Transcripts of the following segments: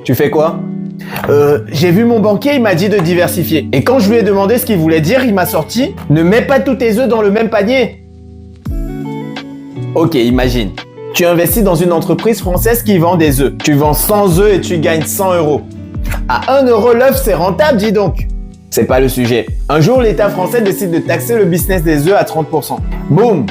Tu fais quoi? J'ai vu mon banquier, il m'a dit de diversifier. Et quand je lui ai demandé ce qu'il voulait dire, il m'a sorti « Ne mets pas tous tes œufs dans le même panier ». Ok, imagine. Tu investis dans une entreprise française qui vend des œufs. Tu vends 100 œufs et tu gagnes 100 euros. À 1 euro l'œuf, c'est rentable, dis donc. C'est pas le sujet. Un jour, l'État français décide de taxer le business des œufs à 30%. Boum!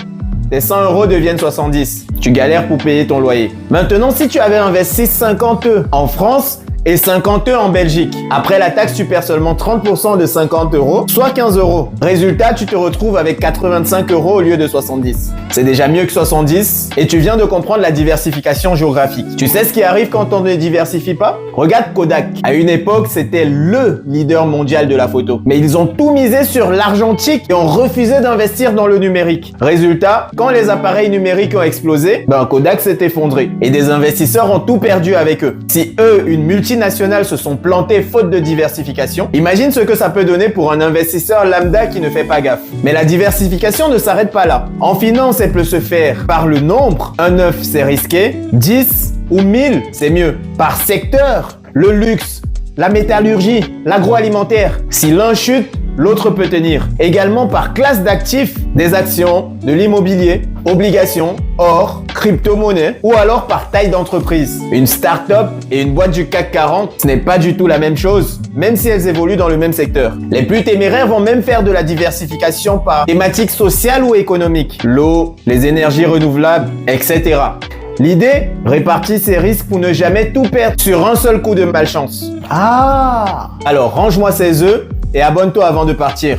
Tes 100 euros deviennent 70. Tu galères pour payer ton loyer. Maintenant, si tu avais investi 50 œufs en France et 50 œufs en Belgique, après la taxe, tu perds seulement 30% de 50 euros, soit 15 euros. Résultat, tu te retrouves avec 85 euros au lieu de 70. C'est déjà mieux que 70 et tu viens de comprendre la diversification géographique. Tu sais ce qui arrive quand on ne diversifie pas? Regarde Kodak. À une époque, c'était le leader mondial de la photo. Mais ils ont tout misé sur l'argentique et ont refusé d'investir dans le numérique. Résultat, quand les appareils numériques ont explosé, Kodak s'est effondré et des investisseurs ont tout perdu avec eux. Si eux, une multinationales se sont plantées faute de diversification, imagine ce que ça peut donner pour un investisseur lambda qui ne fait pas gaffe. Mais la diversification ne s'arrête pas là. En finance, elle peut se faire par le nombre. Un œuf, c'est risqué. 10 ou 1000, c'est mieux. Par secteur, le luxe, la métallurgie, l'agroalimentaire. Si l'un chute, l'autre peut tenir. Également par classe d'actifs, des actions, de l'immobilier, obligations, or, crypto-monnaie ou alors par taille d'entreprise. Une start-up et une boîte du CAC 40, ce n'est pas du tout la même chose, même si elles évoluent dans le même secteur. Les plus téméraires vont même faire de la diversification par thématique sociale ou économique, l'eau, les énergies renouvelables, etc. L'idée, répartir ses risques pour ne jamais tout perdre sur un seul coup de malchance. Ah! Alors range-moi ces œufs et abonne-toi avant de partir.